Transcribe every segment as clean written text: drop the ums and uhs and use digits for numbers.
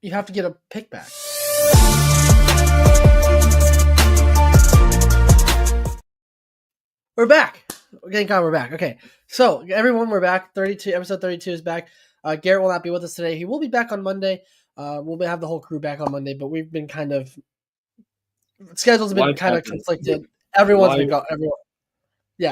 you have to get a pick back. We're back. Thank God we're back. Okay, so everyone, we're back. Episode 32 is back. Garrett will not be with us today. He will be back on Monday. We'll have the whole crew back on Monday, but we've been kind of schedules have been Life kind of happens. conflicted. Everyone's been Life.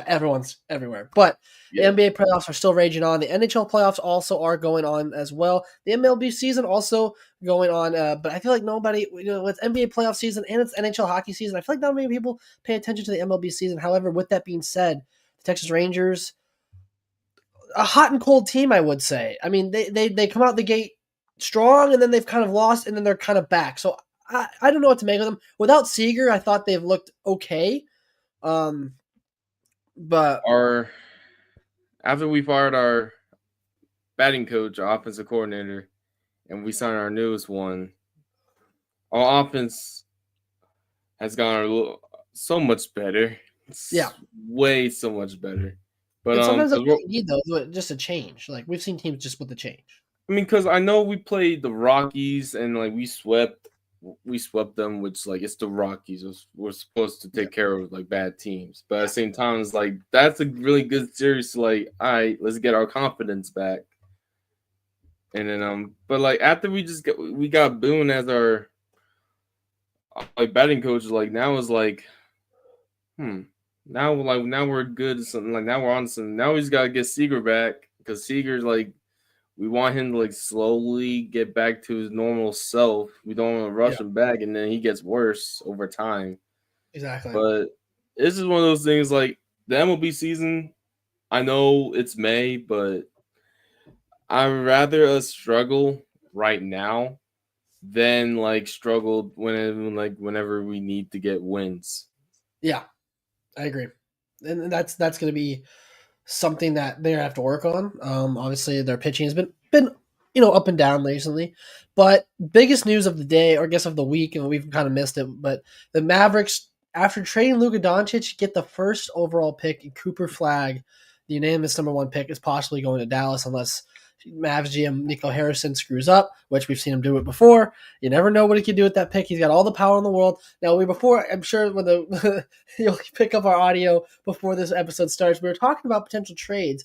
everyone's everywhere. But the Yeah. NBA playoffs are still raging on. The NHL playoffs also are going on as well. The MLB season also going on. But I feel like nobody, it's NBA playoff season and it's NHL hockey season. I feel like not many people pay attention to the MLB season. However, with that being said, the Texas Rangers, a hot and cold team, I would say. I mean, they come out the gate strong and then they've kind of lost and then they're kind of back. So I don't know what to make of them. Without Seager, I thought they've looked okay. But after we fired our batting coach, our offensive coordinator, and we signed our newest one, our offense has gone so much better. It's way so much better. But and sometimes that's what you need, though, just a change. Like, we've seen teams just with the change. I mean, because I know we played the Rockies and like we swept them, which like it's the Rockies. We're supposed to take care of like bad teams, but at the same time, it's like that's a really good series. To, like, all right, let's get our confidence back. And then but like after we got Boone as our like batting coach, like now it's like, now we're good. Something like now we're on something. Now we just gotta get Seager back because Seager's like. We want him to like slowly get back to his normal self. We don't want to rush him back, and then he gets worse over time. Exactly. But this is one of those things like the MLB season. I know it's May, but I'd rather us struggle right now than like struggle whenever we need to get wins. Yeah, I agree, and that's going to be something that they have to work on. Obviously, their pitching has been up and down recently, but biggest news of the day, or I guess of the week, and we've kind of missed it, but the Mavericks, after trading Luka Doncic, get the first overall pick in Cooper Flagg. The unanimous number one pick is possibly going to Dallas unless Mavs GM Nico Harrison screws up, which we've seen him do it before. You never know what he can do with that pick. He's got all the power in the world. Now, I'm sure when you'll pick up our audio before this episode starts, we were talking about potential trades.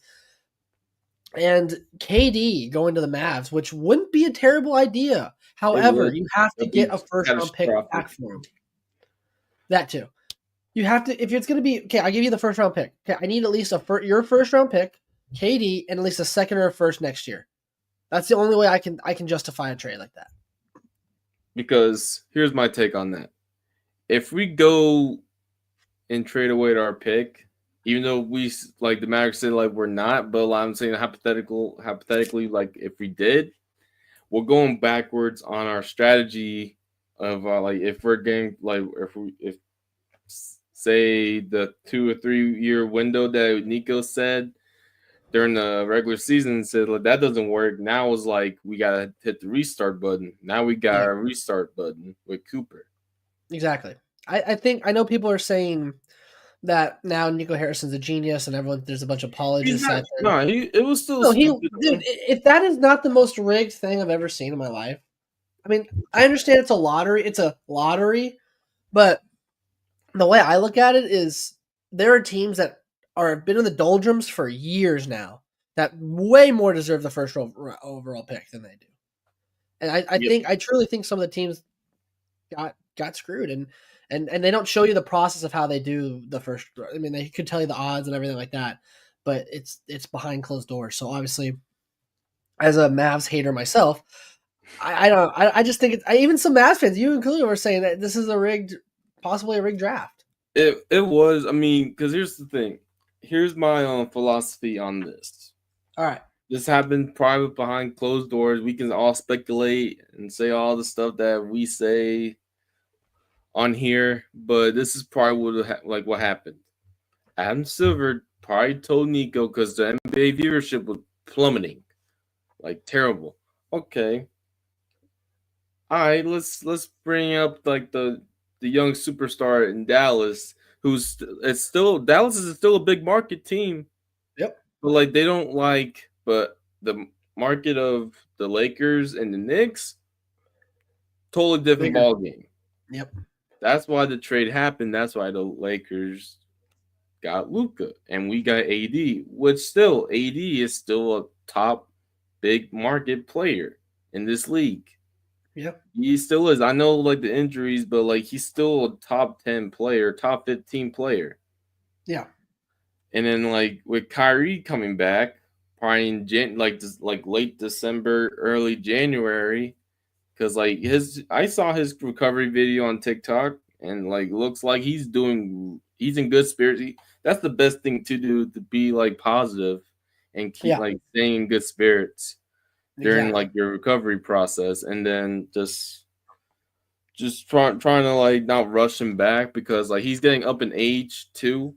And KD going to the Mavs, which wouldn't be a terrible idea. However, you have to get a first-round pick back for him. That too. You have to, if it's going to be, okay, I'll give you the first-round pick. Okay, I need at least your first-round pick, KD, and at least a second or a first next year. That's the only way I can justify a trade like that. Because here's my take on that. If we go and trade away our pick, even though we like the Mavericks said like we're not, but I'm saying hypothetically, like if we did, we're going backwards on our strategy of like if we're getting like if say the 2 or 3 year window that Nico said during the regular season said like, that doesn't work. Now it's like we gotta hit the restart button. Now we got our restart button with Cooper. Exactly. I know people are saying that now Nico Harrison's a genius and everyone there's a bunch of apologists. It was still dude, if that is not the most rigged thing I've ever seen in my life. I mean, I understand it's a lottery, but the way I look at it is there are teams that have been in the doldrums for years now that way more deserve the first overall pick than they do. And I truly think some of the teams got screwed and they don't show you the process of how they do the first. I mean, they could tell you the odds and everything like that, but it's behind closed doors. So obviously, as a Mavs hater myself, I just think even some Mavs fans, you included, were saying that this is possibly a rigged draft. It was. I mean, because here's the thing. Here's my philosophy on this. All right. This happened private behind closed doors. We can all speculate and say all the stuff that we say on here, but this is probably what happened. Adam Silver probably told Nico because the NBA viewership was plummeting, like terrible. Okay, all right, let's bring up like the young superstar in Dallas, Dallas is still a big market team. Yep, but like they don't but the market of the Lakers and the Knicks totally different Bigger. ball game. Yep. That's why the trade happened. That's why the Lakers got Luka and we got AD, which still AD is still a top big market player in this league. Yep. He still is. I know like the injuries, but like he's still a top 10 player, top 15 player. Yeah. And then like with Kyrie coming back, probably in like late December, early January, because like I saw his recovery video on TikTok, and like looks like he's in good spirits. That's the best thing to do, to be like positive and keep Yeah. like staying in good spirits during Exactly. like your recovery process, and then just trying to like not rush him back, because like he's getting up in age too,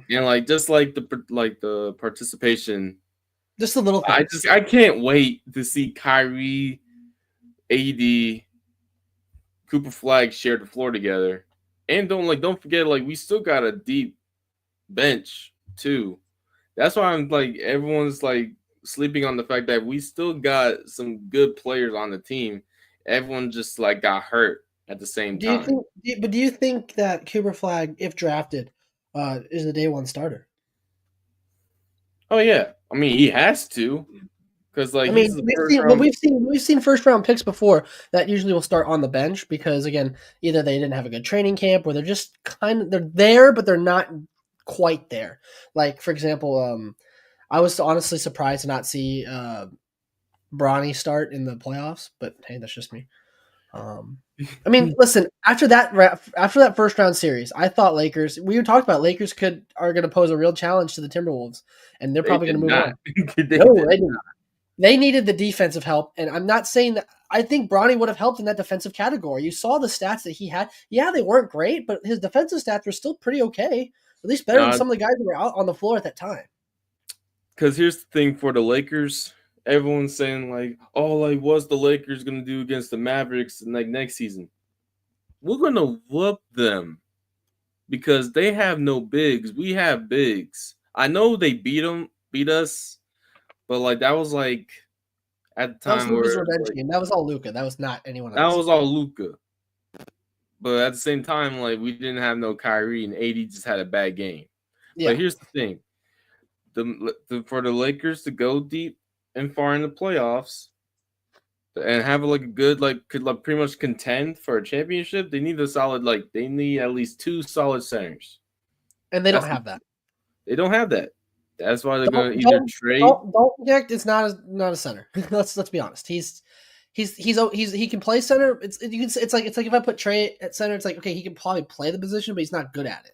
Yeah. and like just like the participation. Just the little things. I can't wait to see Kyrie, AD, Cooper Flag share the floor together. And don't forget, like, we still got a deep bench too. That's why I'm like, everyone's like sleeping on the fact that we still got some good players on the team. Everyone just like got hurt at the same Do you time. think? But do you think that Cooper Flag, if drafted, is the day one starter? Oh yeah, I mean he has to, because like I he's mean, the we've first seen, but round. we've seen first round picks before that usually will start on the bench because again, either they didn't have a good training camp or they're just they're there, but they're not quite there. Like for example, I was honestly surprised to not see Bronny start in the playoffs, but hey, that's just me. I mean, listen, after that first round series, I thought Lakers. We talked about Lakers are going to pose a real challenge to the Timberwolves, and they're They probably going did to move not. on. They No, did. they didn't. They needed the defensive help, and I'm not saying that. I think Bronny would have helped in that defensive category. You saw the stats that he had. Yeah, they weren't great, but his defensive stats were still pretty okay. At least better than Nah, some of the guys that were out on the floor at that time. because here's the thing for the Lakers. Everyone's saying like, "Oh, like what's the Lakers gonna do against the Mavericks like next season?" We're gonna whoop them because they have no bigs. We have bigs. I know they beat us, but like that was like at the That was time Luca's where revenge like game. That was all Luca. That was not anyone that else. was all Luca. But at the same time, like we didn't have no Kyrie, and AD just had a bad game. But Yeah, here's the thing: for the Lakers to go deep and far in the playoffs and have like a good could like pretty much contend for a championship, they need a solid they need at least two solid centers. and they don't That's have that. They don't have that. That's why they're gonna Don't either don't trade. don't Jack is not a center. Let's be honest. He can play center. It's like if I put Trey at center, it's like okay, he can probably play the position, but he's not good at it.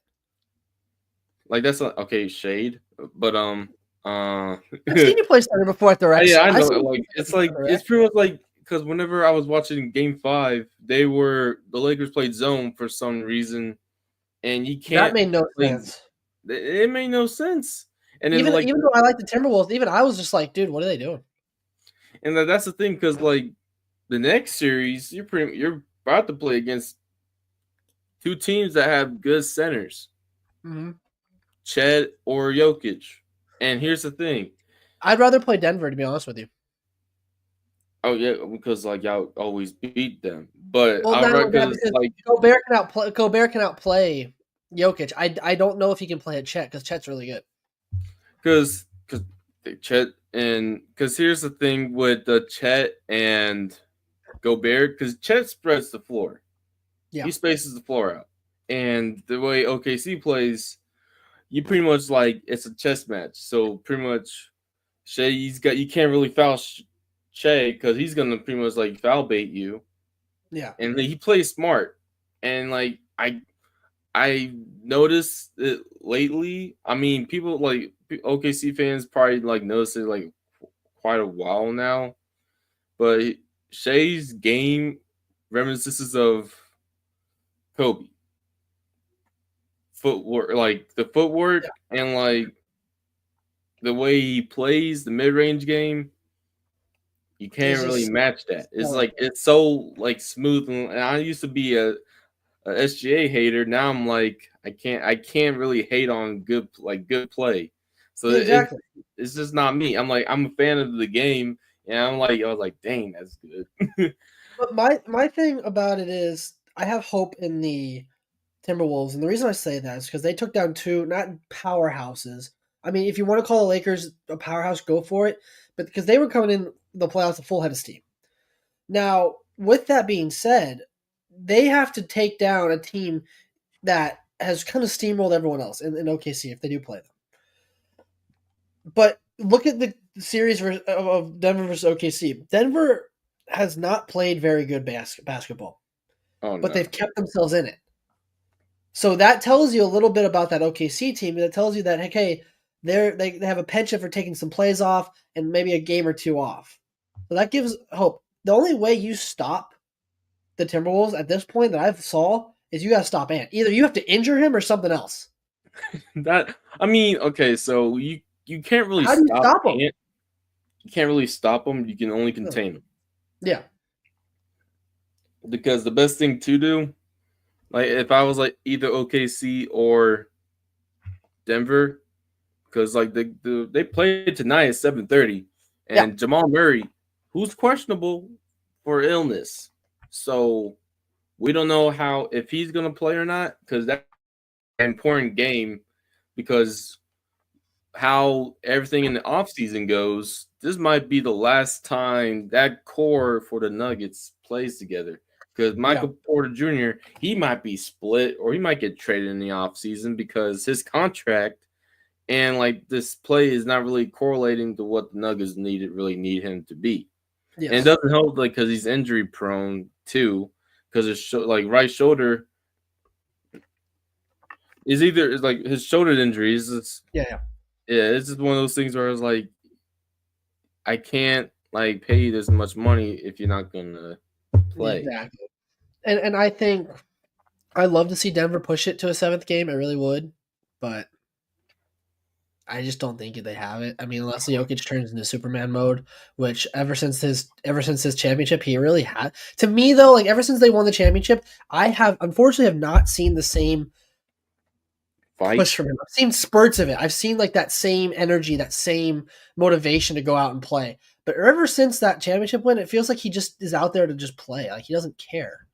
Like that's not okay, shade. But I've seen you play center before at the Rex. yeah, I I know. see you Like play center at the it's Rex. pretty much like because whenever I was watching Game 5, the Lakers played zone for some reason, and you That can't made no play. sense. It made no sense. And then Even though I like the Timberwolves, even I was just like, dude, what are they doing? that's the thing, because like the next series, you're about to play against two teams that have good centers, Mm-hmm. Chet or Jokic. And here's the thing. I'd rather play Denver, to be honest with you. Oh yeah, because like y'all always beat them. But Well, I not only that, because because like Gobert can outplay Jokic. I don't know if he can play at Chet because Chet's really good. because Chet and because here's the thing with the Chet and Gobert, because Chet spreads the floor. Yeah, He spaces the floor out. And the way OKC plays, you pretty much like it's a chess match. So pretty much you can't really foul Shea because he's gonna pretty much like foul bait you. yeah. And he plays smart. And like I noticed it lately. I mean, people like OKC fans probably like noticed it like quite a while now. But Shea's game reminiscences of Kobe footwork, like the footwork and like the way he plays the mid range game. You It's can't really just match that. It's stellar. like it's so like smooth. And I used to be a SGA hater. Now I'm like I can't really hate on good play. So Yeah, exactly. it's just not me. I'm a fan of the game, and I was like, dang, that's good. But my thing about it is I have hope in the Timberwolves, and the reason I say that is because they took down two not powerhouses. I mean, if you want to call the Lakers a powerhouse, go for it. But because they were coming in the playoffs a full head of steam. Now, with that being said, they have to take down a team that has kind of steamrolled everyone else in OKC if they do play them. But look at the series of Denver versus OKC. Denver has not played very good basketball, Oh but no. they've kept themselves in it. So that tells you a little bit about that OKC team. That tells you that hey, they have a penchant for taking some plays off and maybe a game or two off. So that gives hope. The only way you stop the Timberwolves at this point that I've saw is you got to stop Ant. Either you have to injure him or something else. That I mean, okay, so you can't really How do you stop stop him? Ant. You can't really stop him. You can only No. contain him. Yeah, Because the best thing to do, like if I was like either OKC or Denver, because like they played tonight at 7:30, yeah, and Jamal Murray, who's questionable for illness, so we don't know how if he's gonna play or not, because that's an important game. Because how everything in the offseason goes, this might be the last time that core for the Nuggets plays together. Because yeah, Michael Porter Jr., he might be split or he might get traded in the offseason because his contract and like this play is not really correlating to what the Nuggets need him to be. And it yes, doesn't help like because he's injury prone too, because his like right shoulder is either is like his shoulder injuries. yeah, yeah. It's just one of those things where it's like I can't like pay you this much money if you're not gonna play. Exactly. And I think I love to see Denver push it to a seventh game. I really would, but I just don't think they have it. I mean, unless Jokic turns into Superman mode, which ever since his championship, he really had. To me, though, like ever since they won the championship, I have unfortunately have not seen the same Fight. push from him. I've seen spurts of it. I've seen like that same energy, that same motivation to go out and play. But ever since that championship win, it feels like he just is out there to just play. Like he doesn't care.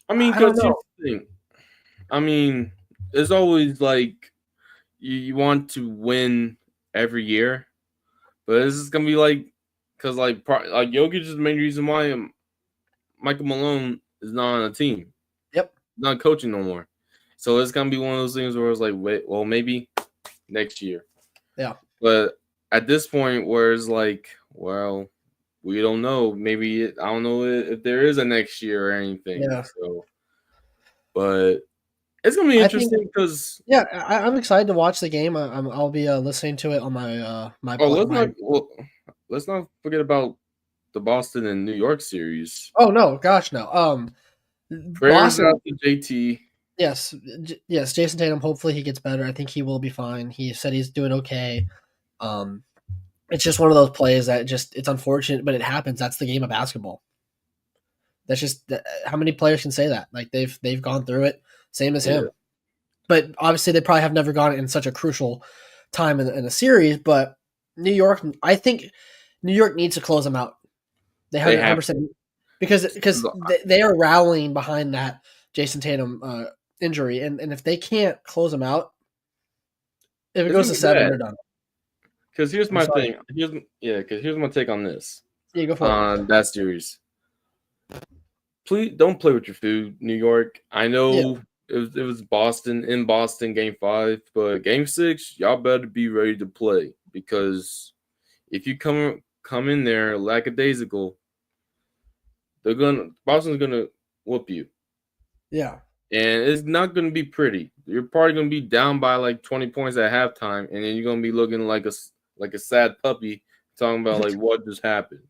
I mean, I don't because here's know. the thing. I mean, it's always like you want to win every year, but this is gonna be like because like Jokic is the main reason why Michael Malone is not on a team, Yep. not coaching no more. So it's gonna be one of those things where it's like, wait, well, maybe next year. Yeah. But at this point, where it's like, well, we don't know. Maybe I don't know if there is a next year or anything. Yeah. So, but it's gonna be I think. interesting because Yeah, I'm excited to watch the game. I'll be listening to it on my my oh, my. let's not forget about the Boston and New York series. Oh no, gosh no. Prayers Boston. out to JT. Yes, yes. Jason Tatum. Hopefully he gets better. I think he will be fine. He said he's doing okay. Um, it's just one of those plays that just it's unfortunate, but it happens. That's the game of basketball. That's just how many players can say that. Like they've gone through it. Same as Yeah, him. But obviously they probably have never gone in such a crucial time in a series. But New York, I think New York needs to close them out. They they have have 100% because they are rallying behind that Jason Tatum injury, and if they can't close them out, if it it's goes gonna to be seven, bad. they're done. Because here's I'm my sorry. thing. Here's my take on this. Yeah, go for it. On that series. Please don't play with your food, New York. I Yeah, know it was Boston in Boston game 5, but game 6, y'all better be ready to play because if you come in there lackadaisical, Boston's gonna whoop you. yeah. And it's not gonna be pretty. You're probably gonna be down by like 20 points at halftime, and then you're gonna be looking like a sad puppy talking about like what just happened.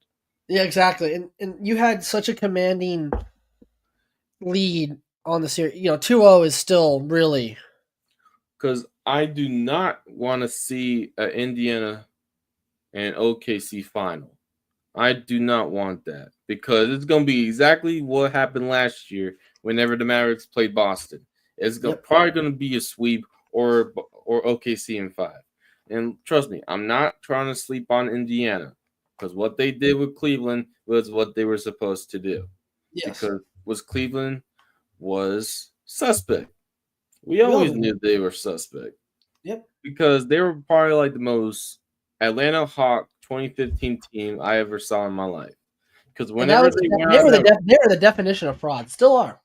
Yeah, exactly. And you had such a commanding lead on the series. 2-0 is still really. Because I do not want to see an Indiana and OKC final. I do not want that because it's going to be exactly what happened last year whenever the Mavericks played Boston. Yep. Probably going to be a sweep or OKC in 5. And trust me, I'm not trying to sleep on Indiana. because what they did with Cleveland was what they were supposed to do. Yes, Because was Cleveland was suspect. We we all always knew that. knew they were suspect Yep, because they were probably like the most Atlanta Hawk 2015 team I ever saw in my life. Because and that whenever was they went they out were that, they were the definition of fraud. Still are.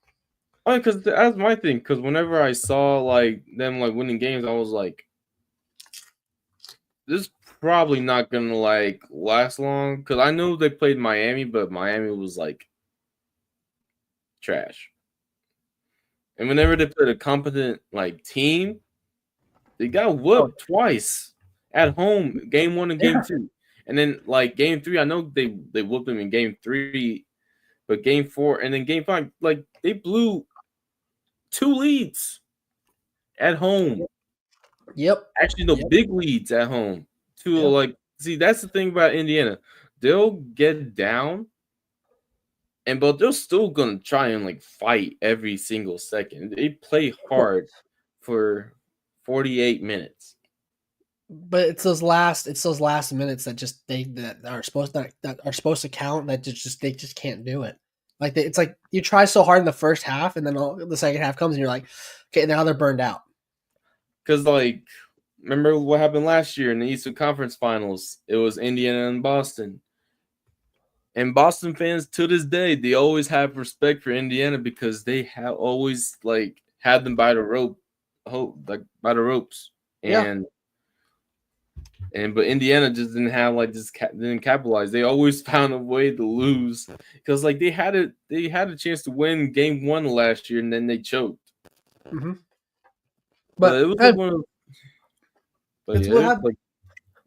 oh, because that's my thing. Because whenever I saw like them like winning games, I was like, this is probably not gonna like last long. Because I know they played Miami, but Miami was like trash. And whenever they played a competent like team, they got Oh, whooped twice at home, game one and game yeah. two. And then like game three, I know they whooped them in game three, but game four and then game five, like they blew two leads at home. Yep. Actually, no, Yep. big leads at home. Two Yeah. like see, that's the thing about Indiana. They'll get down but they're still gonna try and like fight every single second. They play Of course. hard for 48 minutes. But it's those last minutes that just they that are supposed that are supposed to count that just they just can't do it. Like it's like you try so hard in the first half, and then the second half comes, and you're like, okay, now they're burned out. Because like remember what happened last year in the Eastern Conference Finals? It was Indiana and Boston. And Boston fans to this day, they always have respect for Indiana because they have always like had them by the rope, like by the ropes. Yeah. And but Indiana just didn't have like didn't capitalize. They always found a way to lose because like they had a chance to win game one last year and then they choked. Mm-hmm. But But it was like one of, but it's yeah, what it was happened. like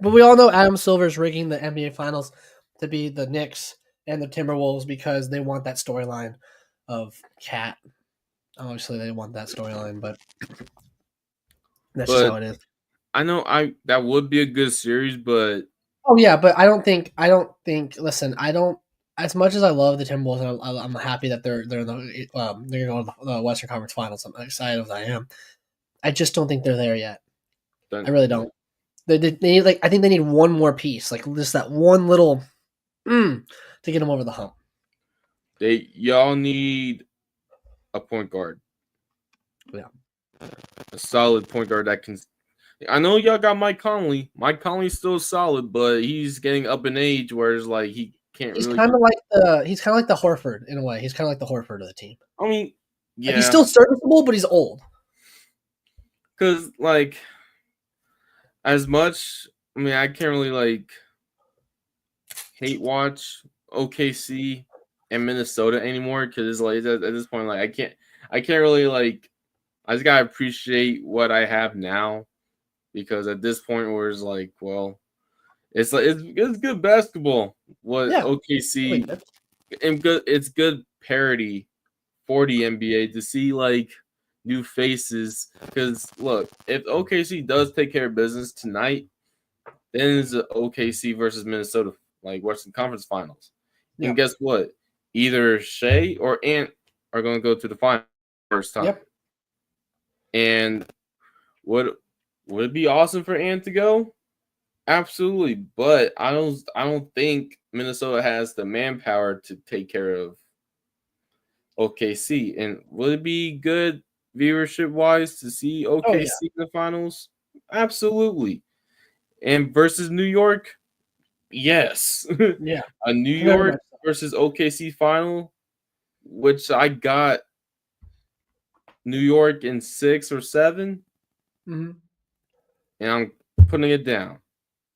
But we all know Adam Silver's rigging the NBA Finals to be the Knicks and the Timberwolves because they want that storyline of Cat. Obviously, they want that storyline, but that's just but how it is. I know that would be a good series, but Oh yeah, but I don't think. Listen, I don't. As much as I love the Timberwolves, and I'm happy that they're going to the Western Conference Finals. I'm excited as I am. I just don't think they're there yet. I then really don't. They need like I think they need one more piece, like just that one little to get them over the hump. y'all need a point guard, Yeah. a solid point guard that can. I know y'all got Mike Conley. Mike Conley's still solid, but he's getting up in age where it's like he can't He's really. kind of like the Horford in a way. He's kind of like the Horford of the team. I mean, Like he's yeah, still serviceable, but he's old. because like as much. I mean, I can't really like hate watch OKC and Minnesota anymore because it's like at this point, like I can't really like. I just gotta appreciate what I have now because at this point, where it's like, well, it's like it's good basketball. What Yeah, really OKC good. and good, it's good parity for the NBA to see like new faces. Because look, if OKC does take care of business tonight, then it's the OKC versus Minnesota, like Western Conference Finals. Yeah. And guess what? Either Shea or Ant are going to go to the final first time. Yep. And would it be awesome for Ant to go? Absolutely, but I don't think Minnesota has the manpower to take care of OKC. And would it be good viewership wise to see Oh yeah. OKC in the finals? Absolutely. And versus New York, yes. Yeah. A New Very York much so. versus OKC final, which I got New York in 6 or 7, Mm-hmm. and I'm putting it down.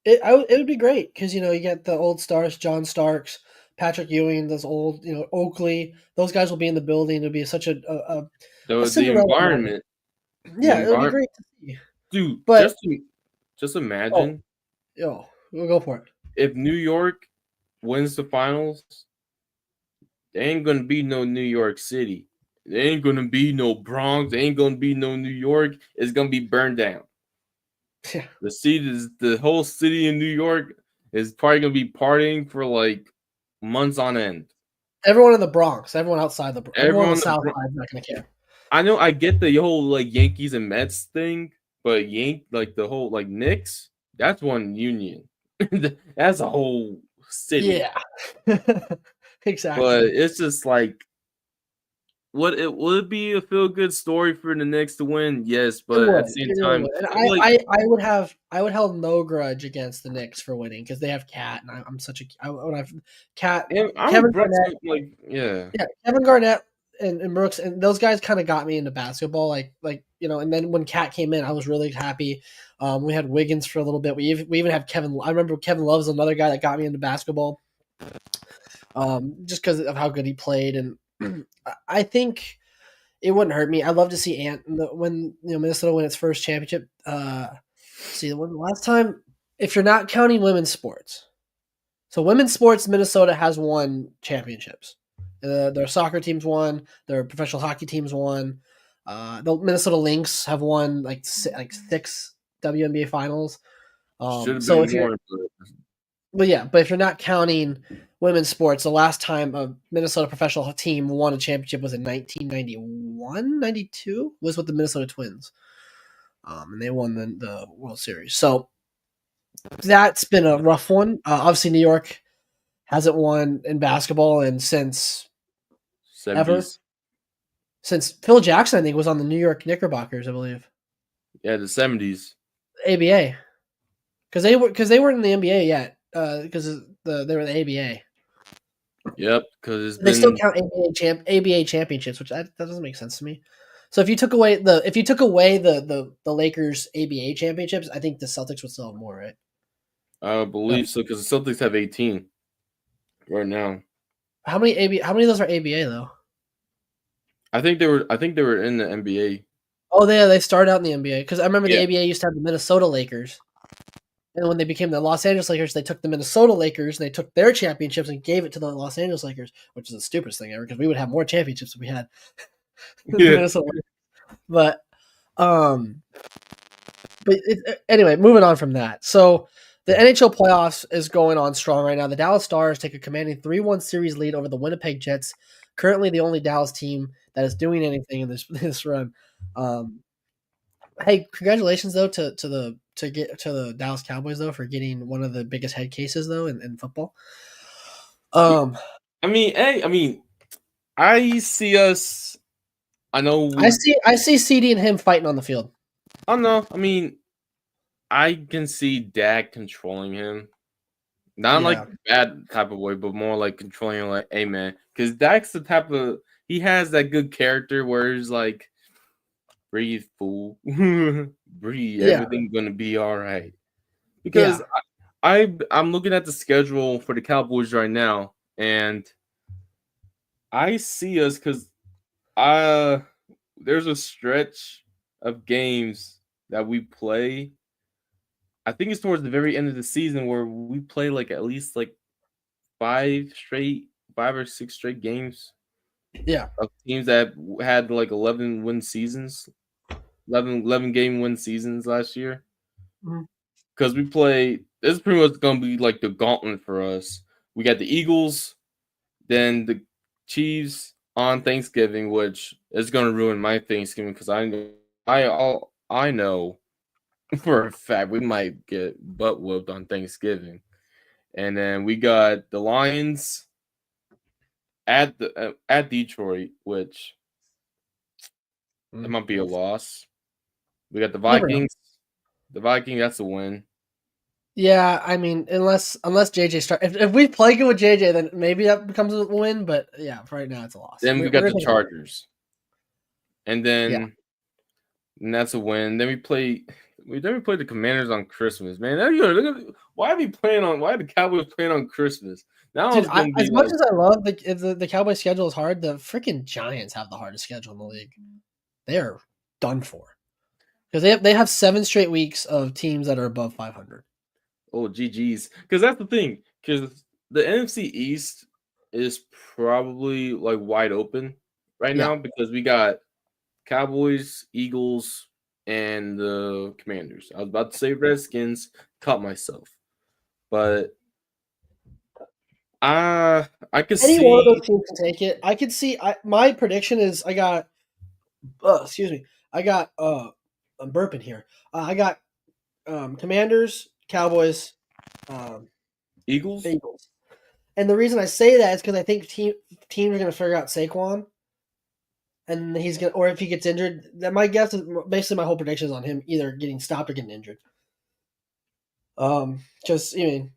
It would be great because you get the old stars, John Starks, Patrick Ewing, those old Oakley. Those guys will be in the building. It'll be such a The Cinderella moment. environment, the Yeah, it would be environment, great to see. dude. But Just oh, imagine we'll go for it. if New York wins the finals, there ain't gonna be no New York City. There ain't gonna be no Bronx. There ain't gonna be no New York. It's gonna be burned down. Yeah. The whole city in New York is probably gonna be partying for like months on end. Everyone in the Bronx, everyone outside everyone on the Everyone, South Side is not going to care. I know, I get the whole like Yankees and Mets thing, but like the whole like Knicks, that's one union. That's a whole city. Yeah. Exactly. But it's just like, would it be a feel good story for the Knicks to win? Yes, It but at the would. same It really time, would. And like, I would hold no grudge against the Knicks for winning because they have Cat, and I'm such a when I've Cat and I'm a Kevin Brett Garnett. Smith, like, yeah, Yeah, Kevin Garnett and Brooks and those guys kind of got me into basketball. And then when Cat came in, I was really happy. We had Wiggins for a little bit. We even had Kevin. I remember Kevin Love's another guy that got me into basketball. Just because of how good he played, and I think it wouldn't hurt me. I'd love to see Ant when Minnesota win its first championship. See, when the last time, if you're not counting women's sports, so women's sports, Minnesota has won championships. Their soccer teams won. Their professional hockey teams won. The Minnesota Lynx have won like six WNBA finals. should have So been if you're more. But but if you're not counting women's sports, the last time a Minnesota professional team won a championship was in 1991, 92 was with the Minnesota Twins. And they won the World Series. So that's been a rough one. Obviously, New York hasn't won in basketball and ever 70s, since Phil Jackson, I think, was on the New York Knickerbockers, I believe. yeah, the 70s. ABA, because they weren't in the NBA yet. Because they were the ABA. Yep, because it's They still been count ABA championships, which that doesn't make sense to me. So if you took away the Lakers ABA championships, I think the Celtics would still have more, right? I Uh, believe so because the Celtics have 18 right now. how many of those are ABA though? I think they were in the NBA. Oh, they started out in the NBA because I remember the Yeah. ABA used to have the Minnesota Lakers, and when they became the Los Angeles Lakers, they took the Minnesota Lakers and they took their championships and gave it to the Los Angeles Lakers, which is the stupidest thing ever because we would have more championships if we had the Yeah. Minnesota. But um, anyway, moving on from that. So the NHL playoffs is going on strong right now. The Dallas Stars take a commanding 3-1 series lead over the Winnipeg Jets, currently the only Dallas team that is doing anything in this run. Um, hey, congratulations though to the Dallas Cowboys though for getting one of the biggest head cases though in football. Um, I see us. I know I we. see CD and him fighting on the field. I don't know. I can see Dak controlling him, not in like Yeah, bad type of way, but more like controlling him, like, hey man, because Dak's the type of he has that good character where he's like, breathe, fool, breathe, yeah, everything's gonna be all right. Because yeah. I'm looking at the schedule for the Cowboys right now, and I see us because uh there's a stretch of games that we play. I think it's towards the very end of the season where we play like at least like five straight, 5 or 6 straight games Yeah. of teams that had like 11 win seasons, 11 game win seasons last year. Mhm. Because we play, this is pretty much going to be like the gauntlet for us. We got the Eagles, then the Chiefs on Thanksgiving, which is going to ruin my Thanksgiving because I know for a fact we might get butt whooped on Thanksgiving. And then we got the Lions at Detroit, which it Mm. might be a loss. We got the You never know. Vikings. The Viking, that's a win. Yeah, I mean, unless JJ start, if we play good with JJ, then maybe that becomes a win. But yeah, for right now it's a loss. Then we We're got gonna the take. Chargers, and Yeah, then and that's a win. Then we play the Commanders on Christmas. Man, now you look at why are the Cowboys playing on Christmas? Now dude. it's gonna be As much like, as I love the Cowboys schedule is hard, the freaking Giants have the hardest schedule in the league. They are done for because they have 7 straight weeks of teams that are above 500. oh, GG's. Because that's the thing. Because the NFC East is probably like wide open right Yeah, now because we got Cowboys, Eagles, and the Commanders. I was about to say Redskins, caught myself. But I could any one of those see teams can take it. I could see. My prediction is I got. Excuse me. I got. I'm burping here. I got Commanders, Cowboys, um, Eagles. Eagles. And the reason I say that is because I think teams are going to figure out Saquon, and he's gonna, or if he gets injured, that my guess is basically my whole prediction is on him either getting stopped or getting injured. Just I mean,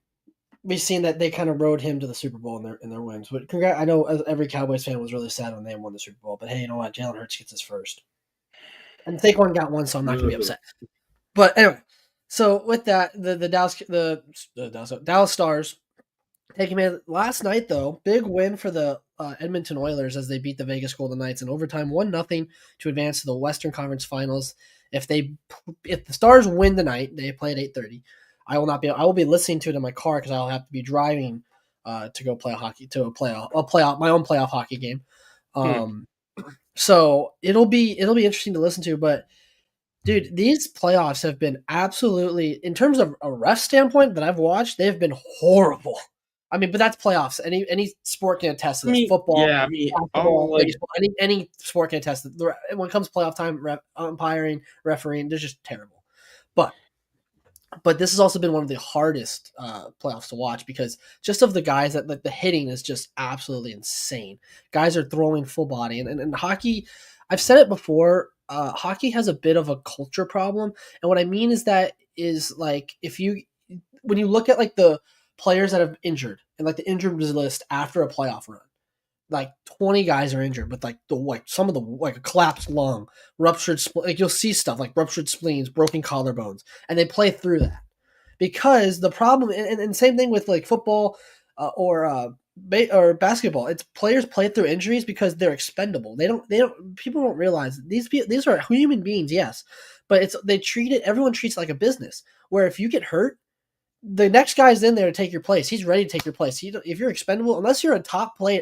we've seen that they kind of rode him to the Super Bowl in their wins. But I know every Cowboys fan was really sad when they won the Super Bowl. But hey, you know what? Jalen Hurts gets his first, and Saquon got one, so I'm not gonna be Ugh. upset. But anyway, so with that, the Dallas Stars taking man last night though, big win for the Edmonton Oilers as they beat the Vegas Golden Knights in overtime, 1-0 to advance to the Western Conference Finals. If the Stars win tonight, they play at 8:30. I will be listening to it in my car because I'll have to be driving to go play my own playoff hockey game. Hmm. So it'll be interesting to listen to, but dude, these playoffs have been absolutely, in terms of a ref standpoint that I've watched, they've been horrible. I mean, but that's playoffs. Any sport can attest to I this. mean, Football, yeah, I mean, all basketball, like baseball, any sport can attest. When it comes to playoff time, umpiring, refereeing, they're just terrible. But this has also been one of the hardest playoffs to watch because just of the guys that like the hitting is just absolutely insane. Guys are throwing full body, and hockey. I've said it before. Hockey has a bit of a culture problem, and what I mean is like if you when you look at like the players that have injured and like the injured list after a playoff run, like 20 guys are injured with like some of the like a collapsed lung, like you'll see stuff like ruptured spleens, broken collarbones, and they play through that because the problem and same thing with like football or basketball. It's players play through injuries because they're expendable. They don't people don't realize these are human beings, yes, but everyone treats it like a business where if you get hurt, the next guy's in there to take your place. He's ready to take your place. If you're expendable, unless you're a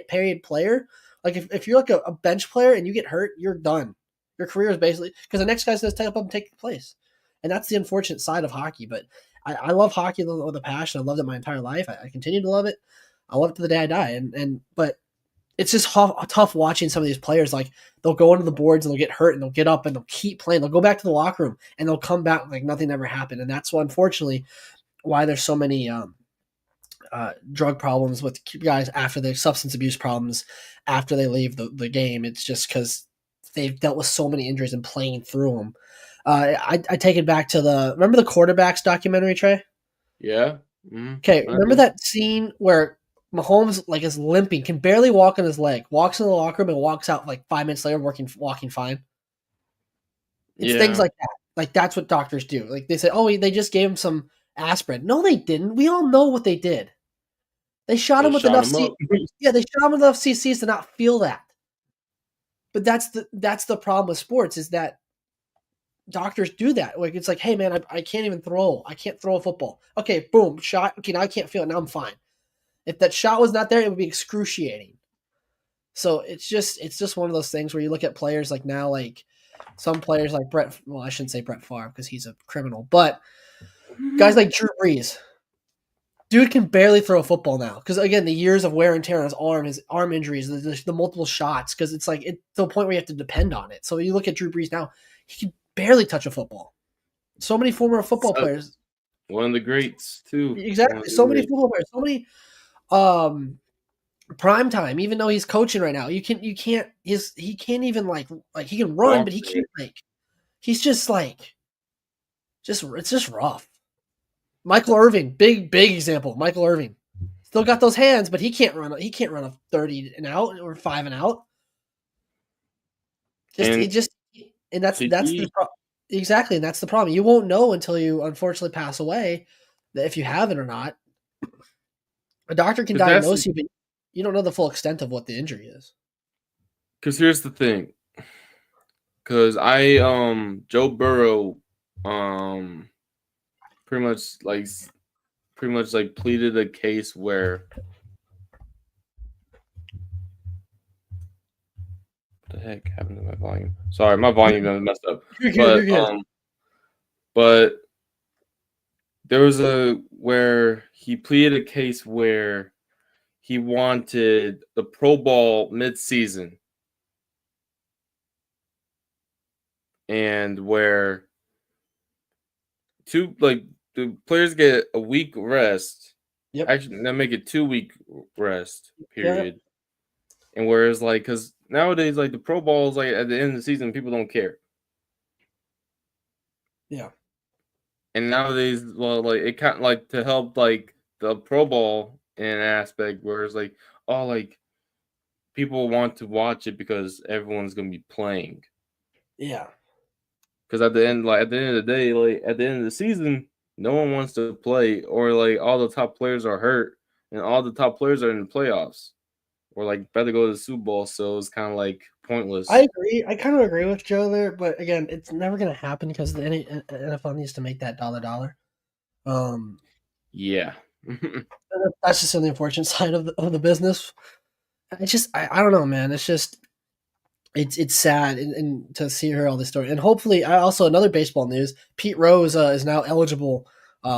paid player, like if you're like a bench player and you get hurt, you're done. Your career is basically because the next guy's going to step up and take your place. And that's the unfortunate side of hockey. But I love hockey with a passion. I loved it my entire life. I continue to love it. I love it to the day I die. But it's just tough watching some of these players. Like they'll go into the boards and they'll get hurt and they'll get up and they'll keep playing. They'll go back to the locker room and they'll come back like nothing ever happened. And that's what, unfortunately, why there's so many drug problems with guys after their substance abuse problems after they leave the game. It's just because they've dealt with so many injuries and playing through them. I take it back to remember the quarterbacks documentary, Trey? yeah. Okay, I remember do. that scene where Mahomes like is limping, can barely walk on his leg, walks in the locker room and walks out like 5 minutes later, walking fine. It's things Yeah. like that. Like that's what doctors do. Like they say, oh, they just gave him some aspirin. No, they didn't. We all know what they did. They shot They him with shot enough him up. yeah, they shot him with enough CCs to not feel that. But that's the problem with sports is that doctors do that. Like it's like, hey man, I can't even throw. I can't throw a football. Okay, boom, shot. Okay, now I can't feel it. Now I'm fine. If that shot was not there, it would be excruciating. So it's just one of those things where you look at players like now, like some players like Brett. Well, I shouldn't say Brett Favre because he's a criminal, but guys like Drew Brees, dude can barely throw a football now because again the years of wear and tear on his arm injuries, the multiple shots because it's like to the point where you have to depend on it. So you look at Drew Brees now, he can barely touch a football. So many former football players, Sucks. One of the greats too. One of exactly. the So many greats. football players, so many um prime time. Even though he's coaching right now, you can't he can't even like he can run, Walk but he right. can't he's just it's just rough. Michael Irving, big example. Michael Irving still got those hands, but he can't run. He can't run a 30 and out or 5 and out. Just it And just and that's the CTE. exactly, and that's the problem. You won't know until you unfortunately pass away that if you have it or not. A doctor can Because that's diagnose you, but you don't know the full extent of what the injury is. because here's the thing. Because I Joe Burrow um pretty much like pleaded a case where what the heck happened to my volume? Sorry, my volume got messed up. You're good. You're But good. but there was a where he pleaded a case where he wanted the Pro Bowl mid-season and where the players get a week rest Yep. Actually, that make it 2 week rest Yeah. period. And whereas like, because nowadays like the Pro Bowls like at the end of the season, people don't care. Yeah. And nowadays, well, like it kind of like to help like the Pro Bowl in an aspect where it's like, oh, like people want to watch it because everyone's gonna be playing. Yeah. Because at the end, like at the end of the day, like at the end of the season, no one wants to play, or like all the top players are hurt, and all the top players are in the playoffs, or like about to go to the Super Bowl. So it's kind of like I pointless. agree. I kind of agree with Joe there, but again, it's never going to happen because the NFL needs to make that dollar. Um, Yeah. that's just on the unfortunate side of the business. It's just I don't know, man. It's just it's sad and to see her all this story. And hopefully, I also another baseball news: Pete Rose is now eligible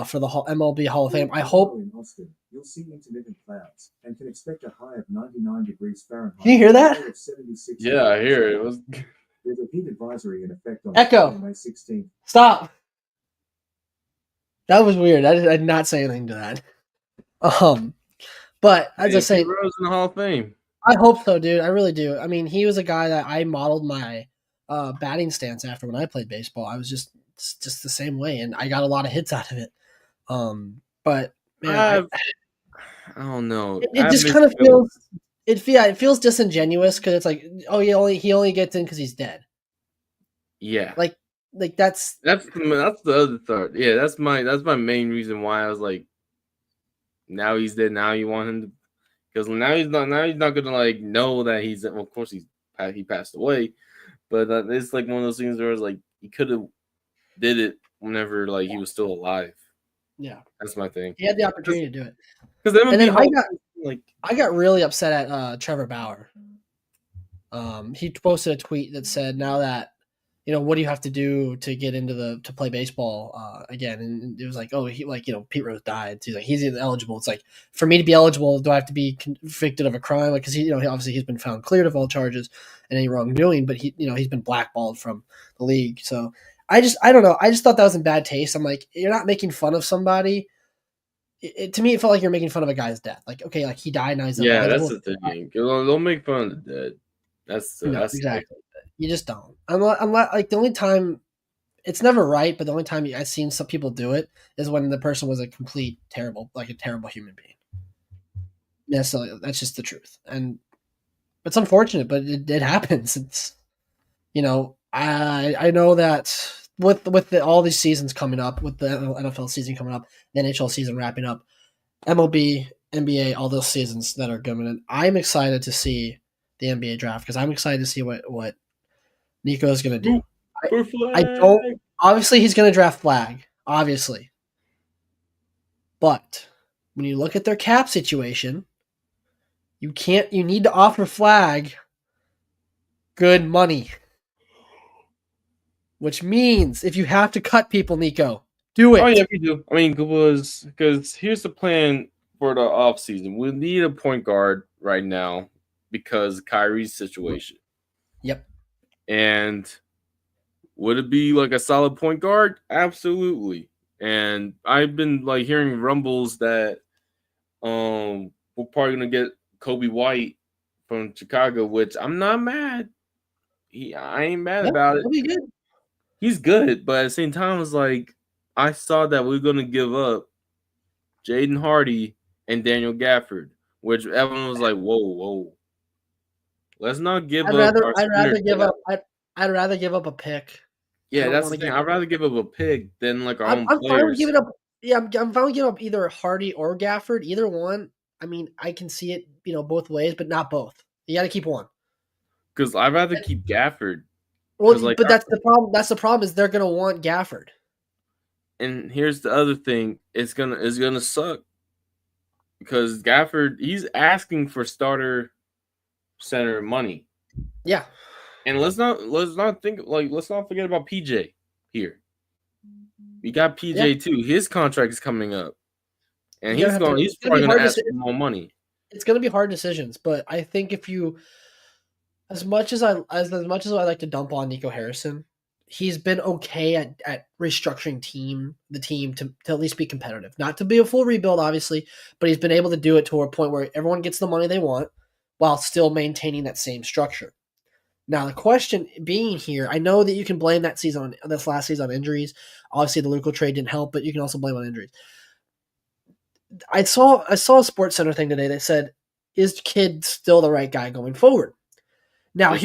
for the MLB Hall of Fame. I hope. In Austin, you'll see intermittent clouds and can expect a high of 99 degrees Fahrenheit. Can you hear that? Of 76 Yeah, I hear it. It was There's a heat advisory in effect on Echo. May 16th. Stop. That was weird. I did not say anything to that. But as I Pete say, Rose in the Hall of Fame. I hope so, dude. I really do. I mean, he was a guy that I modeled my batting stance after when I played baseball. I was just the same way, and I got a lot of hits out of it. But man, I don't know. it just kind of it feels disingenuous because it's like, oh, he only gets in because he's dead. Yeah, Like that's the other thought. Yeah, that's my main reason why I was like, now he's dead. Now you want him to, because now he's not gonna like know that he's. Well, of course he passed away, but it's like one of those things where it's like he could have did it whenever like he was still alive. yeah. That's my thing. He had the opportunity to do it, Because and then like I got really upset at Trevor Bauer. He posted a tweet that said, "Now that what do you have to do to get into to play baseball again?" And it was like, "Oh, Pete Rose died. So he's like, he's eligible." It's like, for me to be eligible, do I have to be convicted of a crime? Like, because obviously he's been found cleared of all charges and any wrongdoing, but he's been blackballed from the league. So I don't know. I just thought that was in bad taste. I'm like, you're not making fun of somebody. To me, it felt like you're making fun of a guy's death. Like, okay, like he died, now he's yeah, that's eligible. the thing. Don't make fun of the dead. That's No, that's exactly. You just don't. Unless like the only time it's never right, but the only time I've seen some people do it is when the person was a terrible human being. Yeah, so that's just the truth, and it's unfortunate, but it happens. It's I know that with all these seasons coming up, with the NFL season coming up, the NHL season wrapping up, MLB, NBA, all those seasons that are coming in, I'm excited to see the NBA draft because I'm excited to see what Nico is going to do. I don't. Obviously, he's going to draft Flag. Obviously, but when you look at their cap situation, you can't. You need to offer Flag good money, which means if you have to cut people, Nico, do it. Oh yeah, we do. I mean, because here's the plan for the off season. We need a point guard right now because of Kyrie's situation. Yep. And would it be like a solid point guard? Absolutely. And I've been like hearing rumbles that we're probably gonna get Kobe White from Chicago, which I'm not mad. I ain't mad about it. That'll be good. He's good, but at the same time, it's like I saw that we are gonna give up Jaden Hardy and Daniel Gafford, which everyone was like, whoa. Let's not give up our I'd center rather give depth. up. I'd rather give up a pick. Yeah, that's the thing. I'd rather give up a pick than like our I'm own fine with players. giving up. Yeah, I'm fine with giving up either Hardy or Gafford. Either one. I mean, I can see it, both ways, but not both. You got to keep one. Because I'd rather keep Gafford. Well, like, but that's the problem. That's the problem is they're gonna want Gafford. And here's the other thing: it's gonna suck because Gafford, he's asking for starter center money. Yeah. And let's not forget about PJ here. We got PJ too. His contract is coming up, and he's probably gonna ask for more money. It's gonna be hard decisions, but I think if you, as much as I like to dump on Nico Harrison, he's been okay at restructuring the team to at least be competitive. Not to be a full rebuild, obviously, but he's been able to do it to a point where everyone gets the money they want while still maintaining that same structure. Now, the question being here, I know that you can blame this last season on injuries. Obviously, the Luka trade didn't help, but you can also blame on injuries. I saw a Sports Center thing today that said, "Is Kidd still the right guy going forward?" Now,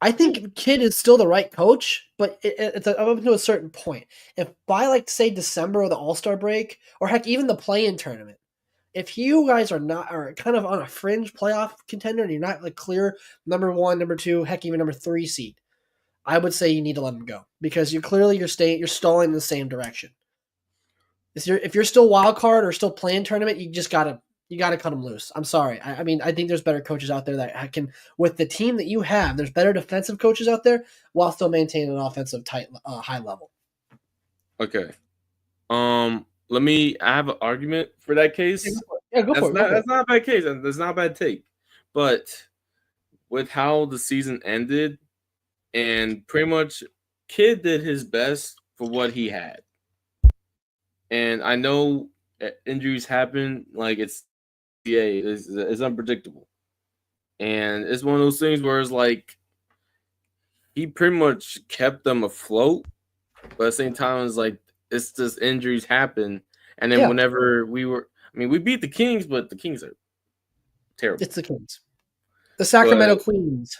I think Kidd is still the right coach, but it's up to a certain point. If by say December or the All-Star break, or heck, even the play-in tournament, if you guys are kind of on a fringe playoff contender and you're not clear number 1, number 2, heck, even number 3 seed, I would say you need to let him go because you're stalling in the same direction. If you're still wild card or still playing tournament, you gotta cut him loose. I'm sorry. I mean, I think there's better coaches out there that can, with the team that you have, there's better defensive coaches out there while still maintaining an offensive high level. Okay. I have an argument for that case. Yeah, go for it. That's not a bad case. That's not a bad take. But with how the season ended, and pretty much Kidd did his best for what he had. And I know injuries happen. It's unpredictable. And it's one of those things where it's he pretty much kept them afloat. But at the same time, it's just injuries happen. And then whenever we beat the Kings, but the Kings are terrible. It's the Kings. The Sacramento Queens.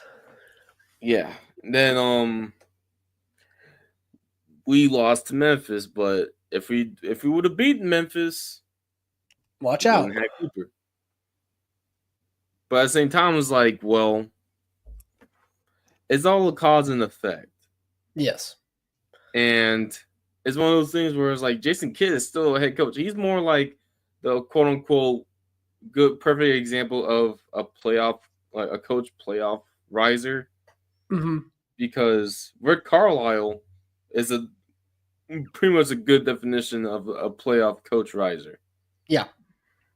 Yeah. Then we lost to Memphis, but if we would have beaten Memphis, watch out. Cooper. But at the same time, it's it's all a cause and effect. Yes. And it's one of those things where it's Jason Kidd is still a head coach. He's more like the quote unquote good, perfect example of a playoff, a coach playoff riser. Mm-hmm. Because Rick Carlisle is pretty much a good definition of a playoff coach riser. Yeah.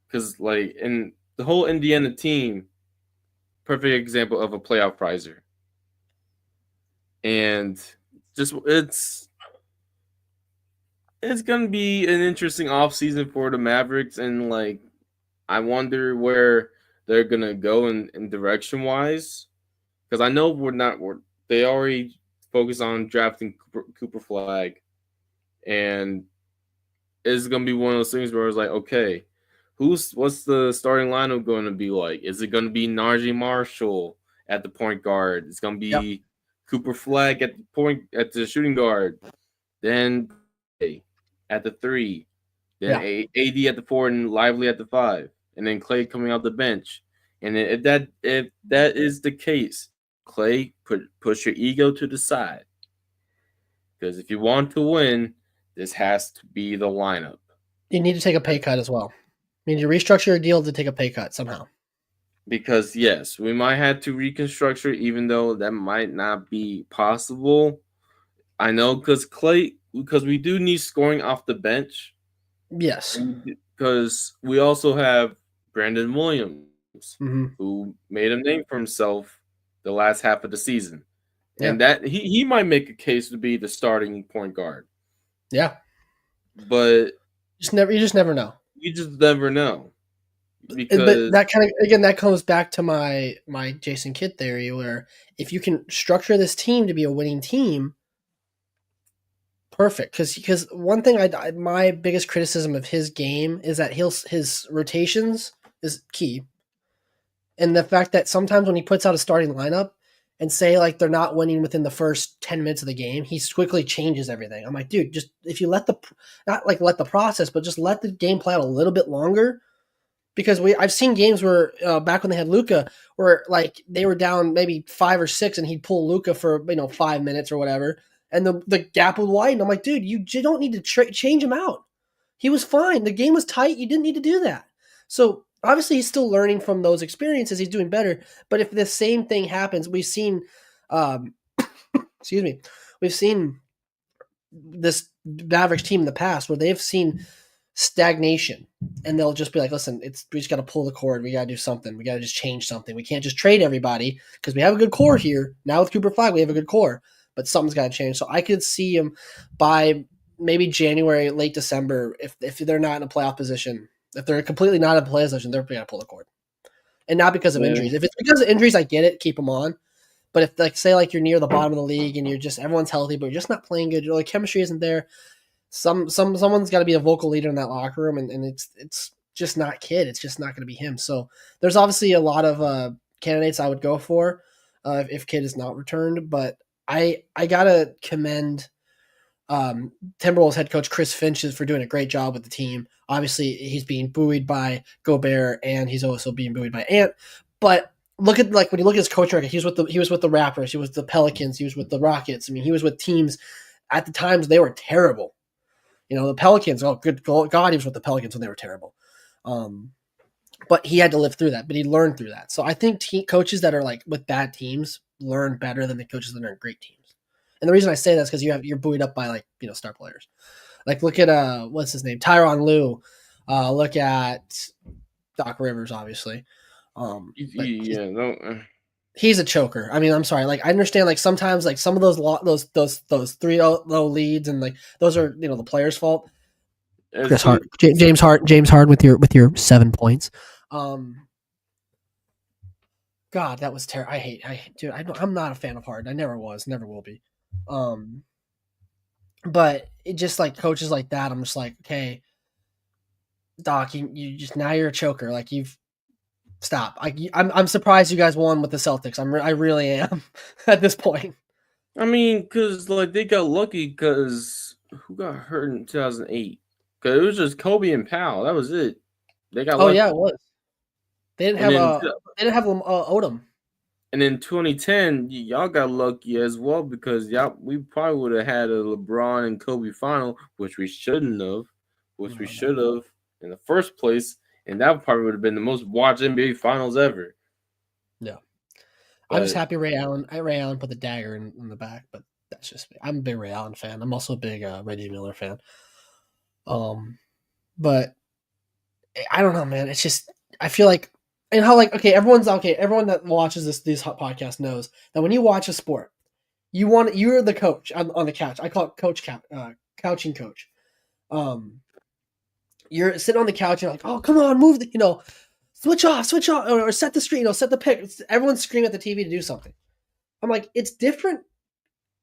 Because in the whole Indiana team, perfect example of a playoff riser. And just it's gonna be an interesting offseason for the Mavericks, and I wonder where they're gonna go in direction wise. Because I know they already focus on drafting Cooper Flag, and it's gonna be one of those things where it's okay, what's the starting lineup going to be like? Is it going to be Najee Marshall at the point guard? It's going to be Cooper Flag at the shooting guard, then at the 3, then AD at the 4, and Lively at the 5, and then Clay coming out the bench. And if that is the case, Clay, push your ego to the side, because if you want to win, this has to be the lineup. You need to take a pay cut as well. You need to restructure your deal to take a pay cut somehow. Because yes, we might have to reconstruct it, even though that might not be possible. I know because we do need scoring off the bench. Yes, because we also have Brandon Williams, who made a name for himself the last half of the season, and that he might make a case to be the starting point guard. Yeah, but you just never know. You just never know. Because that comes back to my Jason Kidd theory, where if you can structure this team to be a winning team, perfect. Because one thing my biggest criticism of his game is that his rotations is key, and the fact that sometimes when he puts out a starting lineup and say they're not winning within the first 10 minutes of the game, he quickly changes everything. I'm like, dude, just if you let the process, but just let the game play out a little bit longer. Because I've seen games where back when they had Luka, where they were down maybe 5 or 6, and he'd pull Luka for 5 minutes or whatever, and the gap would widen. I'm like, dude, you don't need to change him out. He was fine. The game was tight. You didn't need to do that. So obviously he's still learning from those experiences. He's doing better. But if the same thing happens, we've seen, we've seen this Mavericks team in the past where they've seen stagnation, and they'll just be like, listen, we just got to pull the cord. We got to do something. We got to just change something. We can't just trade everybody because we have a good core here. Now with Cooper Flag, we have a good core. but something's got to change. So I could see him by maybe January, late December, if they're not in a playoff position, if they're completely not in a playoff position, they're going to pull the cord. And not because of injuries. If it's because of injuries, I get it, keep them on. But if like say like you're near the bottom of the league and you're just everyone's healthy, but you're just not playing good, like chemistry isn't there. Someone's got to be a vocal leader in that locker room, and it's just not Kid. It's just not going to be him. So there's obviously a lot of candidates I would go for if Kid is not returned. But I gotta commend Timberwolves head coach Chris Finch for doing a great job with the team. Obviously, he's being buoyed by Gobert, and he's also being buoyed by Ant. But look at when you look at his coaching record, he was with the Raptors, he was with the Pelicans, he was with the Rockets. I mean, he was with teams at the times they were terrible. The Pelicans. Oh, good God, he was with the Pelicans when they were terrible. But he had to live through that. But he learned through that. So I think coaches that are like with bad teams learn better than the coaches that are in great teams. And the reason I say that is because you're buoyed up by star players. Like look at what's his name, Tyronn Lue. Look at Doc Rivers, obviously. He's a choker. I mean, I'm sorry. Like I understand. Like sometimes, like some of those 3-0 leads, and like those are the player's fault. James Harden with your 7 points. God, that was terrible. I'm not a fan of Harden. I never was, never will be. But it just like coaches like that, I'm just like, okay, Doc, you just now you're a choker. Like you've stop. I'm surprised you guys won with the Celtics. I really am at this point. I mean, because they got lucky because who got hurt in 2008? Because it was just Kobe and Powell. That was it. They got lucky. Yeah, it was. They didn't have Odom. And in 2010, y'all got lucky as well because we probably would have had a LeBron and Kobe final, which we shouldn't have, we should have in the first place, and that probably would have been the most watched NBA finals ever. Yeah, I'm just happy Ray Allen put the dagger in the back, but that's just me. I'm a big Ray Allen fan. I'm also a big Reggie Miller fan. But I don't know, man. It's just I feel like. And how everyone that watches these hot podcasts knows that when you watch a sport, you're the coach on the couch. I call it couching coach. You're sitting on the couch and you're like, oh come on, move switch off, or set the screen, set the pick. Everyone's screaming at the TV to do something. I'm like, it's different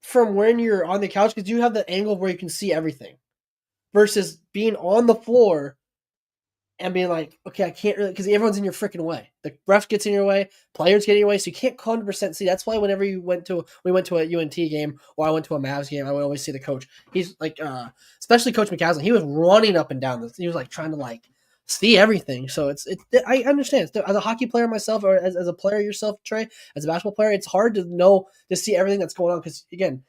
from when you're on the couch because you have the angle where you can see everything, versus being on the floor. And being like, okay, I can't really, because everyone's in your freaking way. The ref gets in your way, players get in your way, so you can't 100% see. That's why whenever we went to a UNT game or I went to a Mavs game, I would always see the coach. He's like, especially Coach McCaslin, he was running up and down. He was like trying to see everything. So I understand. As a hockey player myself, or as a player yourself, Trey, as a basketball player, it's hard to see everything that's going on because again,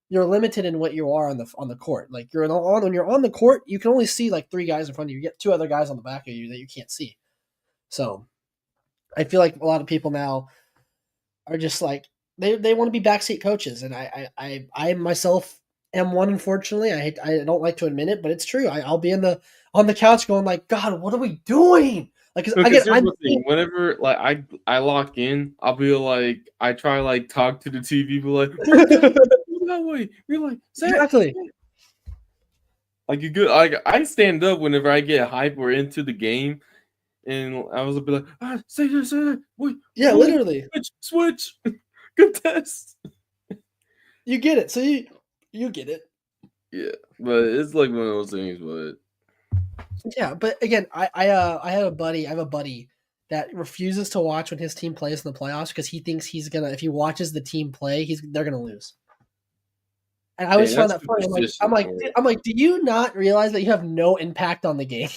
you're limited in what you are on the court. Like when you're on the court, you can only see 3 guys in front of you. You get 2 other guys on the back of you that you can't see. So I feel like a lot of people now are just like they want to be backseat coaches, and I myself am one. Unfortunately, I don't like to admit it, but it's true. I'll be on the couch going like, God, what are we doing? Whenever I lock in, I'll be like, I try to talk to the TV, but that way. You're like, exactly. You good. I stand up whenever I get hype or into the game, and I was be like, say that. Wait, yeah, wait, literally. Switch. Contest. You get it. So you get it. Yeah, but it's one of those things. But yeah, but again, I have a buddy that refuses to watch when his team plays in the playoffs because he thinks if he watches the team play, they're gonna lose. And I always found that funny. I'm like, do you not realize that you have no impact on the game?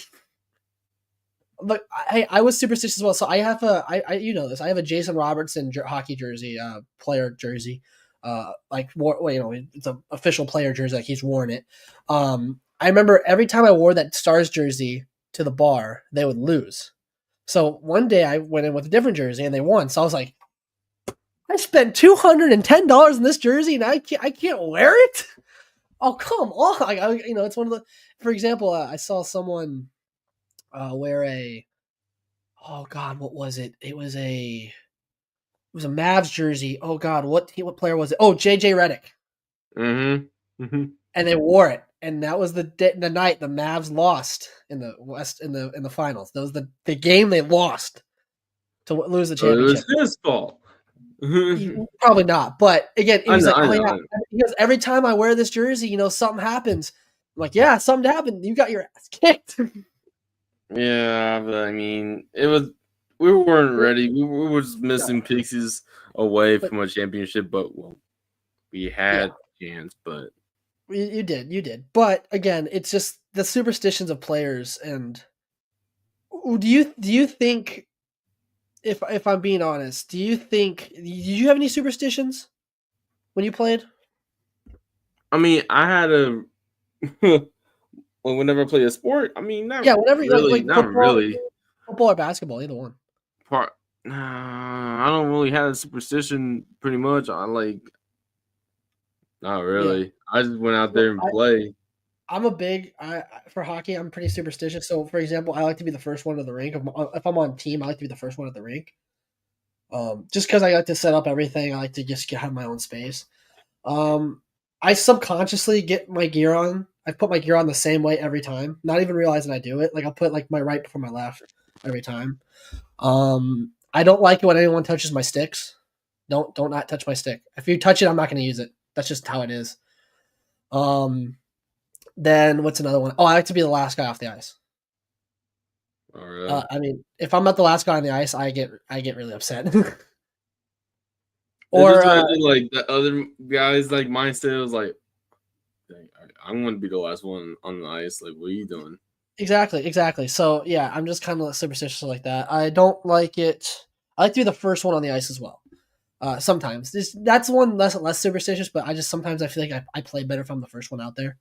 But I was superstitious as well. So I have this. I have a Jason Robertson hockey jersey, player jersey. It's an official player jersey. He's worn it. I remember every time I wore that Stars jersey to the bar, they would lose. So one day I went in with a different jersey and they won. So I was like, I spent $210 in this jersey and I can't wear it. Oh, come on. It's one of the, for example, I saw someone wear what was it? It was a Mavs jersey. Oh God, what player was it? Oh, JJ Redick. Mm-hmm. and they wore it. And that was the night the Mavs lost in the West in the finals. That was the game they lost to lose the So it was championship. his fault. I Probably not, but again, he was know. like, I "Oh yeah," know. because every time I wear this jersey, something happens. I'm like, "Yeah, something happened. You got your ass kicked." Yeah, but I mean, it was we weren't ready. We were just missing pieces away But from a championship, but we yeah, had chance. But you did. But again, it's just the superstitions of players. And do you think, if I'm being honest, do you think did you have any superstitions when you played? I mean, I had a well, whenever I play a sport, I mean, Yeah, whenever you really, like not football, really. or basketball, either one. Part. Nah, I don't really have a superstition. Pretty much, I like not Yeah. really. I just went out So there and play. I'm a big for hockey. I'm pretty superstitious. So, for example, I like to be the first one to the rink. If I'm on team, I like to be the first one at the rink. Just because I like to set up everything, I like to just have my own space. I subconsciously get my gear on. I put my gear on the same way every time, not even realizing I do it. Like I'll put like my right before my left every time. I don't like it when anyone touches my sticks. Don't not touch my stick. If you touch it, I'm not going to use it. That's just how it is. Um, then what's another one? Oh, I like to be the last guy off the ice. Oh, really? I mean, if I'm not the last guy on the ice, I get really upset. It's or just imagine like the other guys like mindset was like, "Dang, I'm going to be the last one on the ice. Like, what are you doing?" exactly. So yeah, I'm just kind of superstitious like that. I don't like it. I like to be the first one on the ice as well. Sometimes that's one less superstitious, but sometimes I feel like I play better if I'm the first one out there.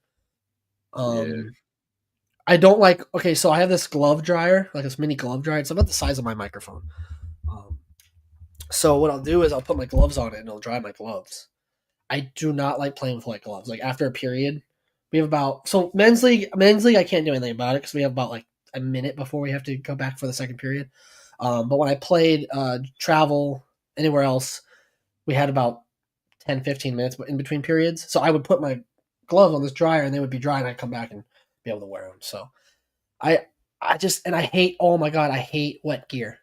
Yeah. I don't like. Okay, so I have this glove dryer, like this mini glove dryer. It's about the size of my microphone. Um, so what I'll do is I'll put my gloves on it and it'll dry my gloves. I do not like playing with white gloves. Like after a period, we have about men's league. I can't do anything about it because we have about like a minute before we have to go back for the second period. But when I played travel anywhere else, we had about 10, 15 minutes in between periods. So I would put my gloves on this dryer and they would be dry and I'd come back and be able to wear them. So I I hate, oh my God, I hate wet gear.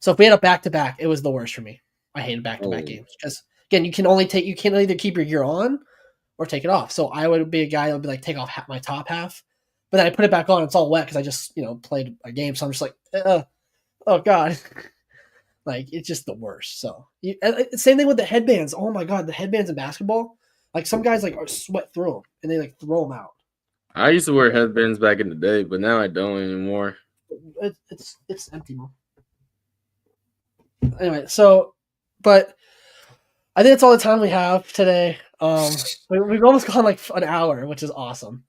So if we had a back to back, it was the worst for me. I hated back to back Oh, games because again, you can either keep your gear on or take it off. So I would be a guy that would be like take off my top half, but then I put it back on. It's all wet because I just played a game. So I'm just like, oh God, like it's just the worst. So same thing with the headbands. Oh my God, the headbands in basketball. Like some guys like are sweat through them and they like throw them out. I used to wear headbands back in the day, but now I don't anymore. It's empty now. Anyway, so but I think that's all the time we have today. We've almost gone like an hour, which is awesome.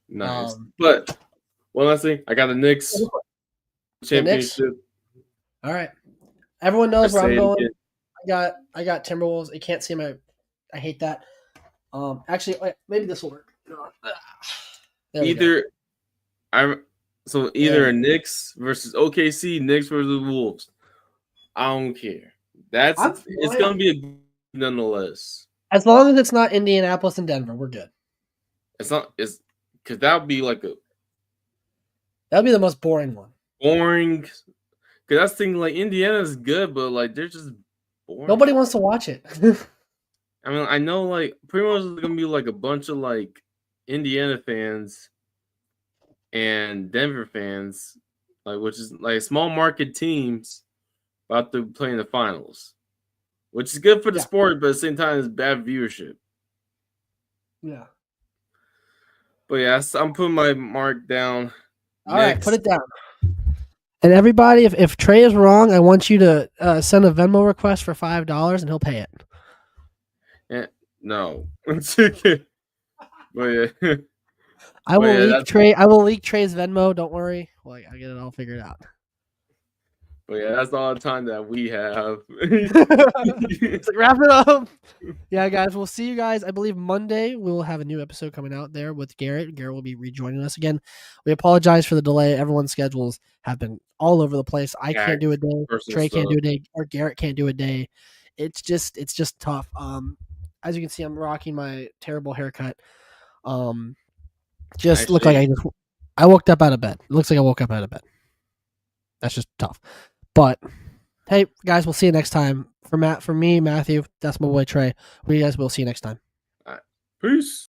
Nice. But one last thing, I got the Knicks The Knicks. championship. All right, everyone I knows where I'm say it going. again. I got Timberwolves. You can't see my. I hate that. Actually, maybe this will work. There we go. Either a Knicks versus OKC, Knicks versus Wolves. I don't care. It's gonna be a nonetheless. As long as it's not Indianapolis and Denver, we're good. It's because that would be like a That'd be the most boring one. boring. Because that's thing like Indiana's good, but like they're just boring. Nobody wants to watch it. I mean, I know like pretty much it's gonna be like a bunch of like Indiana fans and Denver fans, like which is like small market teams about to play in the finals, which is good for the sport, but at the same time, it's bad viewership. Yeah. But yeah, I'm putting my mark down. All right, put it down. And everybody, if Trey is wrong, I want you to send a Venmo request for $5 and he'll pay it. Yeah, no. But yeah. I will leak Trey's Venmo. Don't worry. Well, I get it all figured out. But yeah, that's all the time that we have. Like, wrap it up. Yeah, guys, we'll see you guys. I believe Monday we will have a new episode coming out there with Garrett. Garrett will be rejoining us again. We apologize for the delay. Everyone's schedules have been all over the place. I can't do a day. Trey can't do a day, or Garrett can't do a day. It's just tough. as you can see, I'm rocking my terrible haircut. Just Nice look like shave. I woke up out of bed. It looks like I woke up out of bed. That's just tough. But hey, guys, we'll see you next time. For me, Matthew, that's my boy Trey. We guys will see you next time. All right. Peace.